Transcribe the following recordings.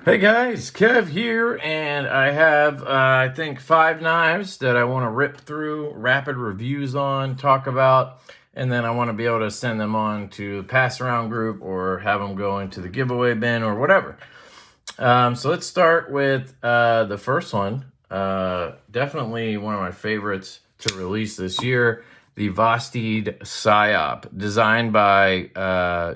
Hey guys, Kev here, and I have, I think, 5 knives that I want to rip through, rapid reviews on, talk about, and then I want to be able to send them on to the pass around group or have them go into the giveaway bin or whatever. So let's start with the first one. Definitely one of my favorites to release this year, the Vosteed Scopp, designed by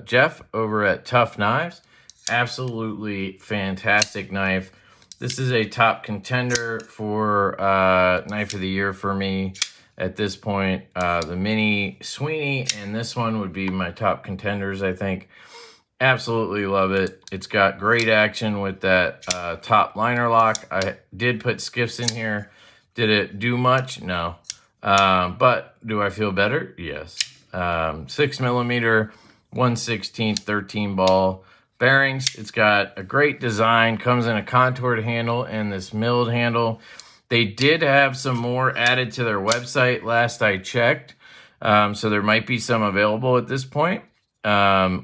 Jeff over at Tough Knives. Absolutely fantastic knife. This is a top contender for knife of the year for me at this point. The Mini Sweeney and this one would be my top contenders, I think. Absolutely love it. It's got great action with that top liner lock. I did put skiffs in here. Did it do much? No. But do I feel better? Yes. 6mm, 1/16, 13 ball bearings. It's got a great design. Comes in a contoured handle and this milled handle. They did have some more added to their website last I checked. So there might be some available at this point. I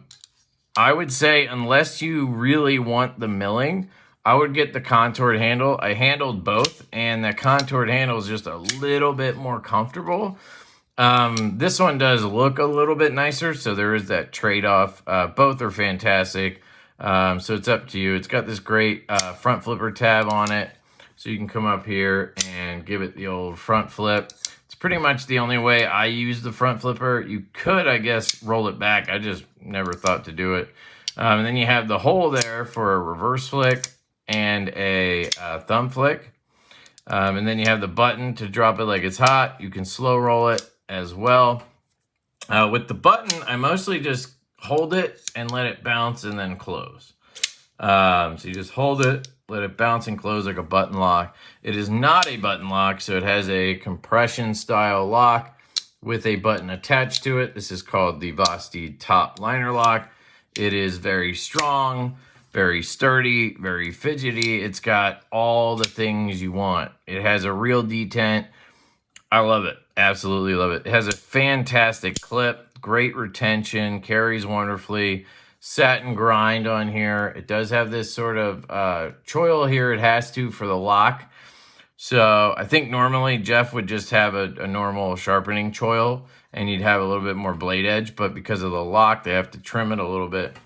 would say unless you really want the milling, I would get the contoured handle. I handled both, and the contoured handle is just a little bit more comfortable. This one does look a little bit nicer, so there is that trade-off. Both are fantastic, so it's up to you. It's got this great front flipper tab on it, so you can come up here and give it the old front flip. It's pretty much the only way I use the front flipper. You could, I guess, roll it back. I just never thought to do it. And then you have the hole there for a reverse flick and a thumb flick. And then you have the button to drop it like it's hot. You can slow roll it as well. With the button, I mostly just hold it and let it bounce and then close. So you just hold it, let it bounce and close like a button lock. It is not a button lock, so it has a compression style lock with a button attached to it. This is called the Vosteed Top Liner Lock. It is very strong, very sturdy, very fidgety. It's got all the things you want. It has a real detent. I love it. Absolutely love it. It has a fantastic clip, great retention, carries wonderfully. Satin grind on here. It does have this sort of choil here. It has to for the lock. So I think normally Jeff would just have a normal sharpening choil and you'd have a little bit more blade edge, but because of the lock, they have to trim it a little bit.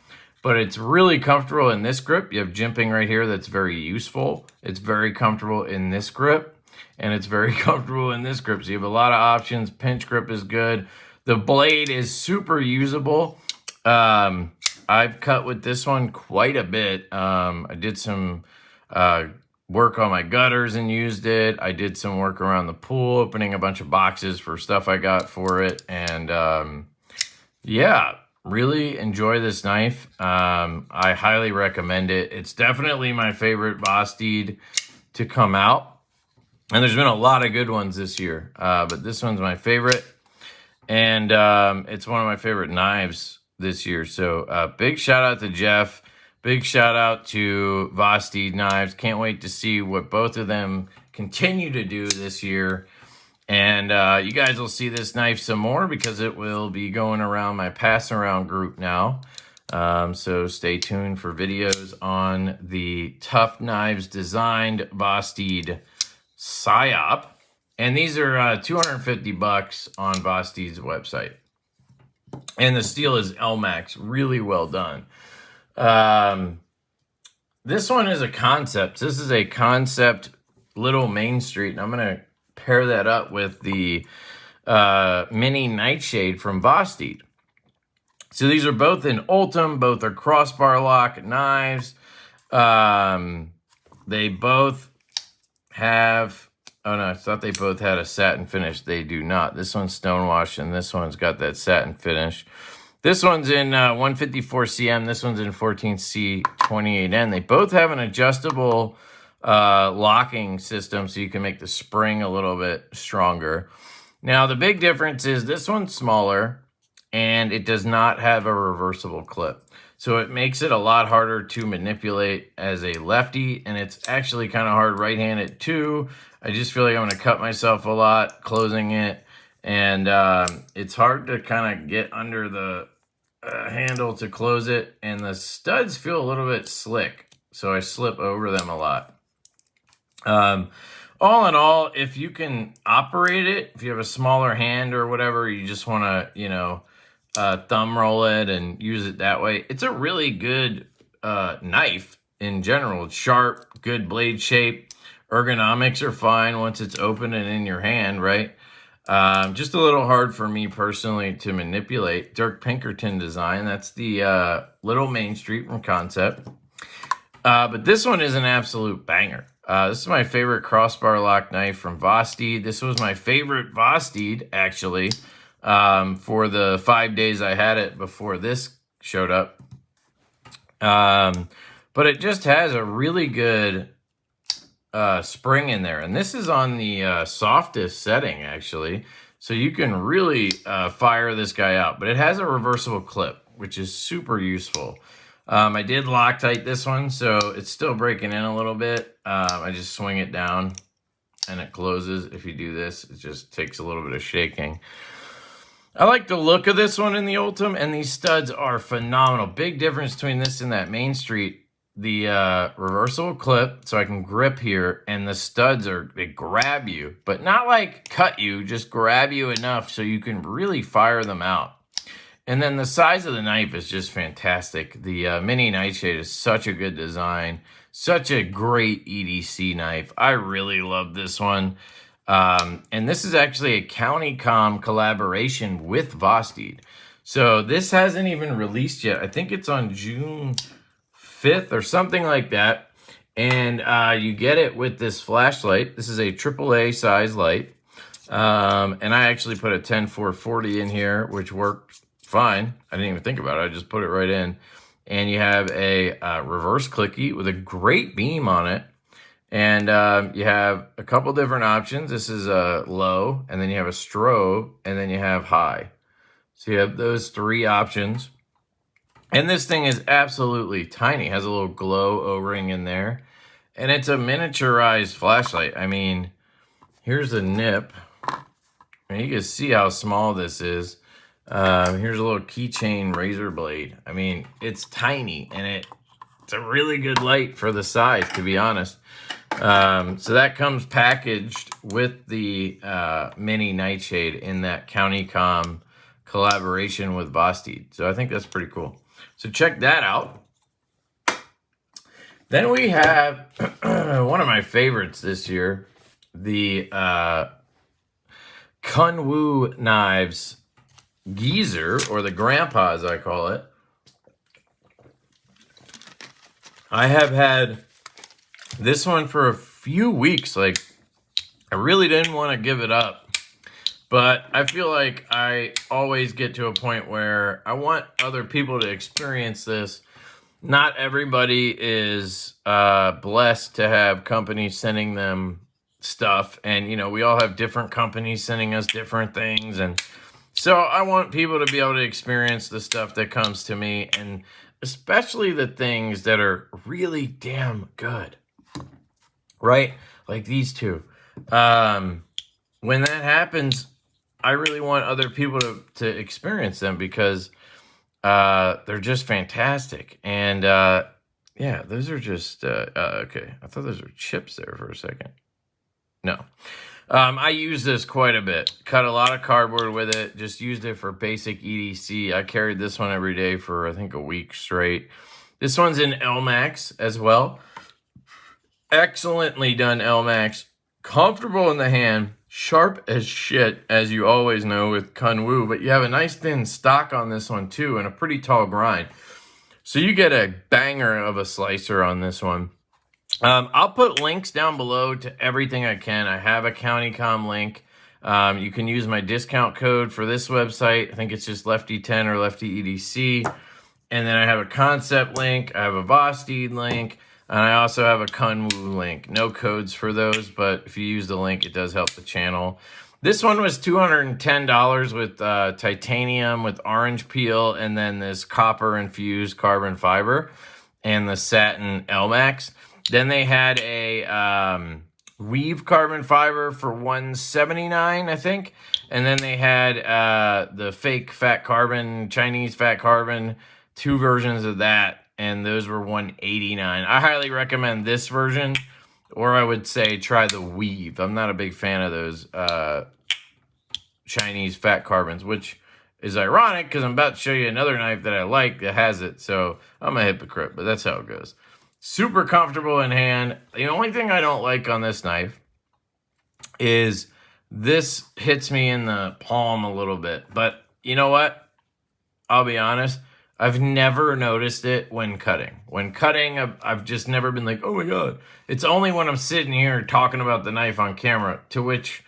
But it's really comfortable in this grip. You have jimping right here that's very useful. It's very comfortable in this grip, and it's very comfortable in this grip. So you have a lot of options. Pinch grip is good. The blade is super usable. I've cut with this one quite a bit. I did some work on my gutters and used it. I did some work around the pool, opening a bunch of boxes for stuff I got for it. And yeah, really enjoy this knife. I highly recommend it. It's definitely my favorite Vosteed to come out. And there's been a lot of good ones this year, but this one's my favorite. And it's one of my favorite knives this year. So big shout out to Jeff. Big shout out to Vosteed Knives. Can't wait to see what both of them continue to do this year. And you guys will see this knife some more because it will be going around my pass around group now. So stay tuned for videos on the Tough Knives designed Vosteed Scopp. And these are 250 bucks on Vosteed's website. And the steel is LMAX, really well done. This one is a concept. This is a concept little Main Street, and I'm going to pair that up with the mini Nightshade from Vosteed. So these are both in Ultim, both are crossbar lock knives. They both have, oh no, I thought they both had a satin finish. They do not. This one's stonewashed, and this one's got that satin finish. This one's in 154 cm. This one's in 14C 28N. They both have an adjustable locking system, so you can make the spring a little bit stronger. Now, the big difference is this one's smaller, and it does not have a reversible clip. So it makes it a lot harder to manipulate as a lefty, and it's actually kind of hard right-handed too. I just feel like I'm going to cut myself a lot closing it, and it's hard to kind of get under the handle to close it, and the studs feel a little bit slick. so I slip over them a lot. All in all, if you can operate it, if you have a smaller hand or whatever, you just want to, you know, thumb roll it and use it that way. It's a really good knife in general. It's sharp, good blade shape. Ergonomics are fine once it's open and in your hand, right? Just a little hard for me personally to manipulate. Dirk Pinkerton design. That's the Little Main Street from Concept. But this one is an absolute banger. This is my favorite crossbar lock knife from Vosteed. This was my favorite Vosteed, actually, for the 5 days I had it before this showed up. But it just has a really good spring in there. And this is on the softest setting, actually. So you can really fire this guy out. But it has a reversible clip, which is super useful. I did Loctite this one, so it's still breaking in a little bit. I just swing it down and it closes. If you do this, it just takes a little bit of shaking. I like the look of this one in the Ultim, and these studs are phenomenal. Big difference between this and that Main Street. The reversible clip, so I can grip here, and the studs they grab you, but not like cut you, just grab you enough so you can really fire them out. And then the size of the knife is just fantastic. The mini Nightshade is such a good design. Such a great EDC knife. I really love this one. And this is actually a CountyCom collaboration with Vosteed. So this hasn't even released yet. I think it's on June 5th or something like that. And you get it with this flashlight. This is a AAA size light. And I actually put a 10-440 in here, which worked fine. I didn't even think about it. I just put it right in. And you have a reverse clicky with a great beam on it. And you have a couple different options. This is a low, and then you have a strobe, and then you have high. So you have those three options. And this thing is absolutely tiny. It has a little glow O-ring in there. And it's a miniaturized flashlight. I mean, here's the nip. And you can see how small this is. Here's a little keychain razor blade. I mean, it's tiny, and it's a really good light for the size, to be honest. So that comes packaged with the mini Nightshade in that CountyCom collaboration with Vosteed. So I think that's pretty cool. So check that out. Then we have one of my favorites this year, the Kunwu Knives Geezer, or the Grandpa as I call it. I have had this one for a few weeks. Like, I really didn't want to give it up, but I feel like I always get to a point where I want other people to experience this. Not everybody is blessed to have companies sending them stuff, and you know, we all have different companies sending us different things, and so I want people to be able to experience the stuff that comes to me, and especially the things that are really damn good, right? Like these two. When that happens, I really want other people to experience them, because they're just fantastic. And yeah, those are just okay. I thought those were chips there for a second. No. I use this quite a bit. Cut a lot of cardboard with it. Just used it for basic EDC. I carried this one every day for, I think, a week straight. This one's in LMAX as well. Excellently done LMAX. Comfortable in the hand. Sharp as shit, as you always know with Kunwu. But you have a nice thin stock on this one, too, and a pretty tall grind. So you get a banger of a slicer on this one. I'll put links down below to everything I can. I have a CountyCom link. You can use my discount code for this website. I think it's just Lefty10 or LeftyEDC. And then I have a concept link. I have a Vosteed link. And I also have a Kunwu link. No codes for those, but if you use the link, it does help the channel. This one was $210 with titanium with orange peel, and then this copper infused carbon fiber and the satin LMAX. Then they had a weave carbon fiber for $179, I think. And then they had the fake fat carbon, Chinese fat carbon, two versions of that and those were $189. I highly recommend this version, or I would say try the Weave. I'm not a big fan of those Chinese fat carbons, which is ironic because I'm about to show you another knife that I like that has it. So I'm a hypocrite, but that's how it goes. Super comfortable in hand. The only thing I don't like on this knife is this hits me in the palm a little bit. But you know what? I'll be honest. I've never noticed it when cutting. When cutting, I've just never been like, oh my God. It's only when I'm sitting here talking about the knife on camera, to which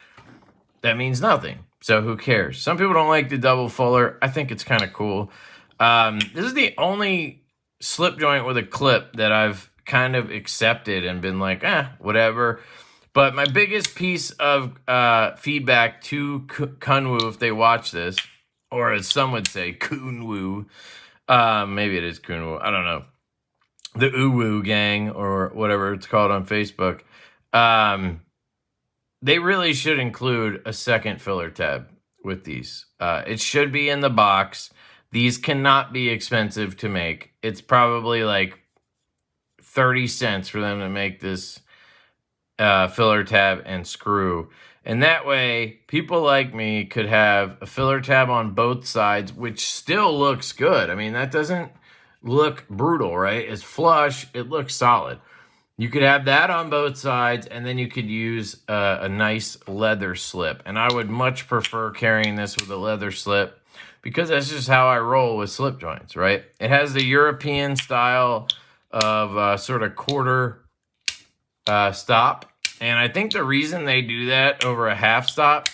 that means nothing. So who cares? Some people don't like the double fuller. I think it's kind of cool. This is the only slip joint with a clip that I've kind of accepted and been like, whatever. But my biggest piece of feedback to Kunwu, if they watch this, or as some would say, Kunwu, maybe it is Kunwu, I don't know, the Uwu gang or whatever it's called on Facebook, they really should include a second filler tab with these. It should be in the box. These cannot be expensive to make. It's probably like 30 cents for them to make this filler tab and screw. And that way, people like me could have a filler tab on both sides, which still looks good. I mean, that doesn't look brutal, right? It's flush. It looks solid. You could have that on both sides, and then you could use a nice leather slip. And I would much prefer carrying this with a leather slip because that's just how I roll with slip joints, right? It has the European style of sort of quarter stop. And I think the reason they do that over a half stop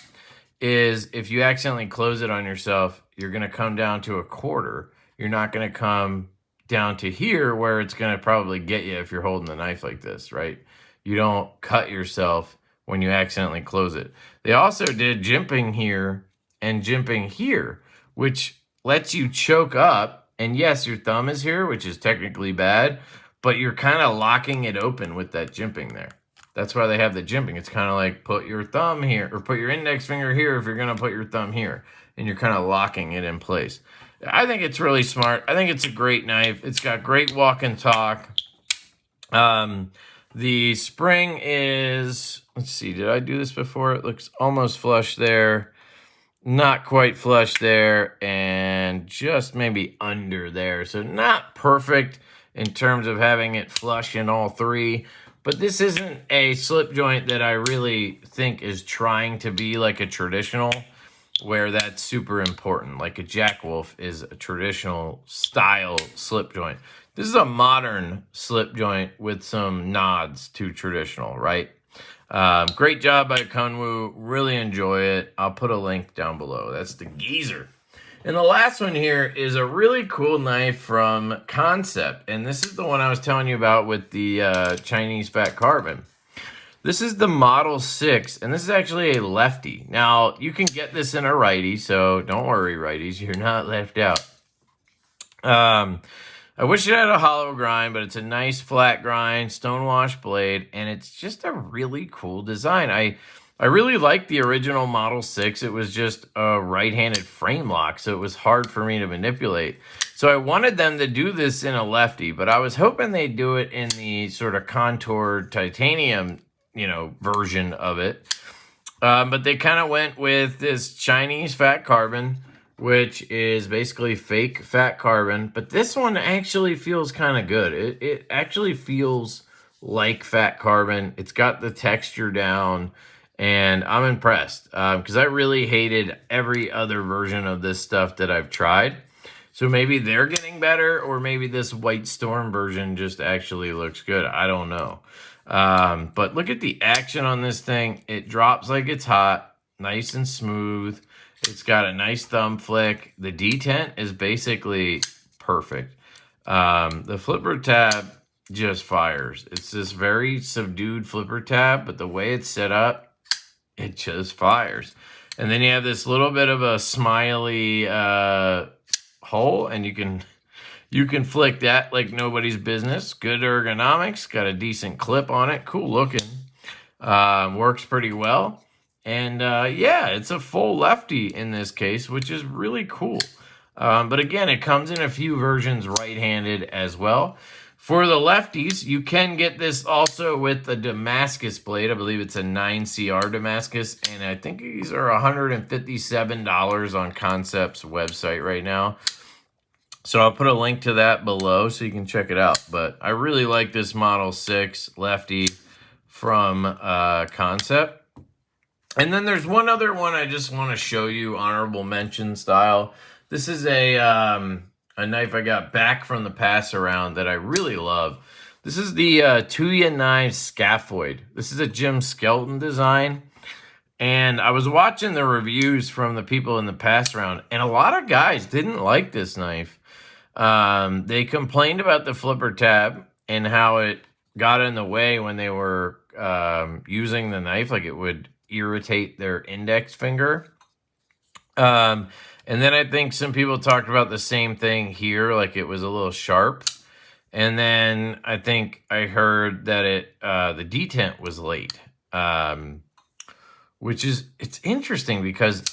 is if you accidentally close it on yourself, you're going to come down to a quarter. You're not going to come down to here where it's going to probably get you if you're holding the knife like this, right? You don't cut yourself when you accidentally close it. They also did jimping here and jimping here, which lets you choke up. And yes, your thumb is here, which is technically bad, but you're kind of locking it open with that jimping there. That's why they have the jimping. It's kind of like put your thumb here or put your index finger here if you're going to put your thumb here. And you're kind of locking it in place. I think it's really smart. I think it's a great knife. It's got great walk and talk. The spring is, let's see, did I do this before? It looks almost flush there. Not quite flush there. And just maybe under there. So not perfect in terms of having it flush in all three. But this isn't a slip joint that I really think is trying to be like a traditional, where that's super important. Like a Jack Wolf is a traditional style slip joint. This is a modern slip joint with some nods to traditional, right? Great job by Kunwu. Really enjoy it. I'll put a link down below. That's the Kizer. And the last one here is a really cool knife from Concept. And this is the one I was telling you about with the Chinese fat carbon. This is the Model 6, and this is actually a Lefty. Now, you can get this in a righty, so don't worry, righties. You're not left out. I wish it had a hollow grind, but it's a nice flat grind, stonewash blade, and it's just a really cool design. I really like the original Model 6. It was just a right-handed frame lock, so it was hard for me to manipulate. So I wanted them to do this in a Lefty, but I was hoping they'd do it in the sort of contoured titanium, version of it. But they kind of went with this Chinese fat carbon, which is basically fake fat carbon. But this one actually feels kind of good. It actually feels like fat carbon. It's got the texture down. And I'm impressed because I really hated every other version of this stuff that I've tried. So maybe they're getting better, or maybe this White Storm version just actually looks good. I don't know. But look at the action on this thing. It drops like it's hot, nice and smooth. It's got a nice thumb flick. The detent is basically perfect. The flipper tab just fires. It's this very subdued flipper tab, but the way it's set up, it just fires. And then you have this little bit of a smiley hole, and you can flick that like nobody's business. Good ergonomics, got a decent clip on it, cool looking. Works pretty well. And yeah, it's a full Lefty in this case, which is really cool. But again, it comes in a few versions right-handed as well. For the lefties, you can get this also with the Damascus blade. I believe it's a 9CR Damascus, and I think these are $157 on Concept's website right now. So I'll put a link to that below so you can check it out. But I really like this Model 6 Lefty from Concept. And then there's one other one I just want to show you, honorable mention style. This is a knife I got back from the pass around that I really love. This is the Tuya Knives Scaphoid. This is a Jim Skelton design. And I was watching the reviews from the people in the pass around, and a lot of guys didn't like this knife. They complained about the flipper tab and how it got in the way when they were using the knife, like it would irritate their index finger. And then I think some people talked about the same thing here, like it was a little sharp. And then I think I heard that the detent was late, which is, it's interesting because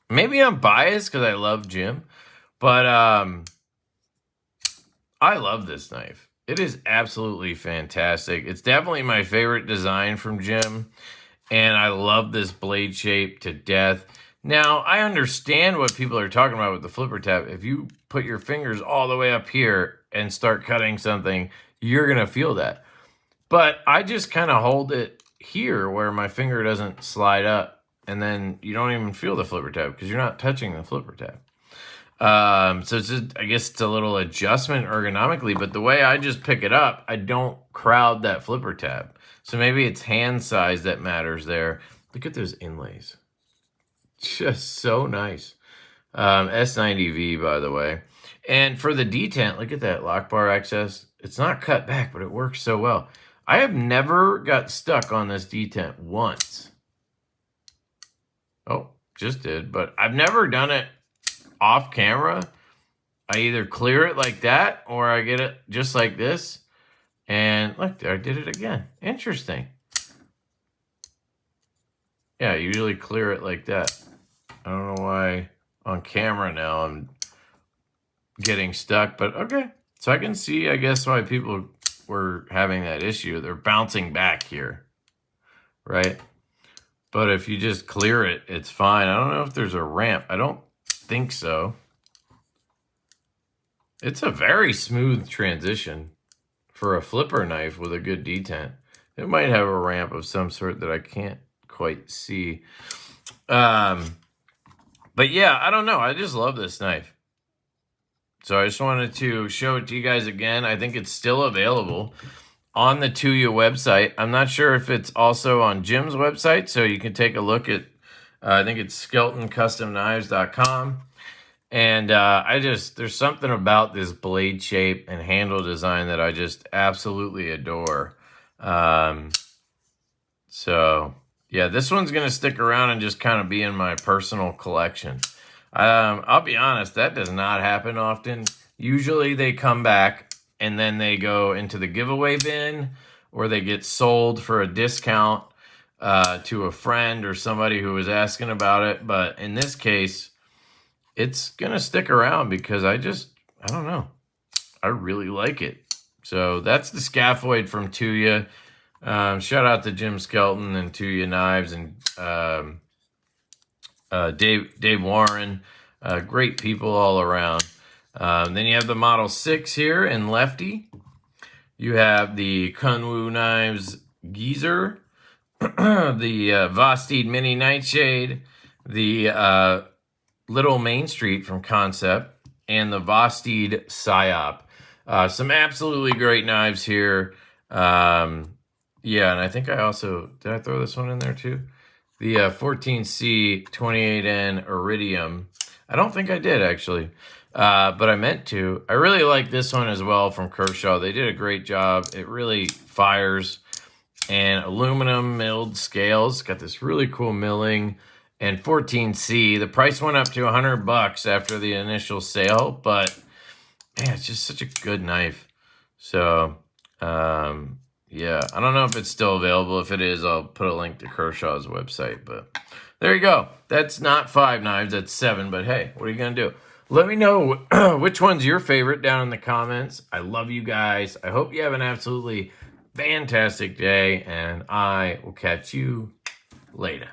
maybe I'm biased because I love Jim, but I love this knife. It is absolutely fantastic. It's definitely my favorite design from Jim, and I love this blade shape to death. Now, I understand what people are talking about with the flipper tab. If you put your fingers all the way up here and start cutting something, you're going to feel that. But I just kind of hold it here where my finger doesn't slide up, and then you don't even feel the flipper tab because you're not touching the flipper tab. So it's just, I guess it's a little adjustment ergonomically, but the way I just pick it up, I don't crowd that flipper tab. So maybe it's hand size that matters there. Look at those inlays. Just so nice. S90V, by the way. And for the detent, look at that lock bar access. It's not cut back, but it works so well. I have never got stuck on this detent once. Oh, just did, but I've never done it off camera. I either clear it like that or I get it just like this. And look, there, I did it again. Interesting. Yeah, I usually clear it like that. I don't know why on camera now I'm getting stuck, but okay. So I can see, I guess, why people were having that issue. They're bouncing back here, right? But if you just clear it, it's fine. I don't know if there's a ramp. I don't think so. It's a very smooth transition for a flipper knife with a good detent. It might have a ramp of some sort that I can't quite see. But yeah, I don't know. I just love this knife. So I just wanted to show it to you guys again. I think it's still available on the Tuya website. I'm not sure if it's also on Jim's website, so you can take a look at, I think it's SkeltonCustomKnives.com. And there's something about this blade shape and handle design that I just absolutely adore. So yeah, this one's going to stick around and just kind of be in my personal collection. I'll be honest, that does not happen often. Usually they come back and then they go into the giveaway bin or they get sold for a discount to a friend or somebody who was asking about it. But in this case, it's going to stick around because I don't know. I really like it. So that's the Scaphoid from Tuya. Shout out to Jim Skelton and Tuya Knives and Dave Warren. Great people all around. Then you have the Model 6 here in Lefty. You have the Kunwu Knives Kizer, the Vosteed Mini Nightshade, the Little Main Street from Concept, and the Vosteed Scopp. Some absolutely great knives here. Yeah, and I think I also, did I throw this one in there too? The 14C 28N Iridium. I don't think I did actually, but I meant to. I really like this one as well from Kershaw. They did a great job. It really fires. And aluminum milled scales. Got this really cool milling. And 14C. The price went up to $100 after the initial sale, but man, it's just such a good knife. So, yeah, I don't know if it's still available. If it is, I'll put a link to Kershaw's website. But there you go. That's not 5 knives. That's 7. But hey, what are you going to do? Let me know which one's your favorite down in the comments. I love you guys. I hope you have an absolutely fantastic day, and I will catch you later.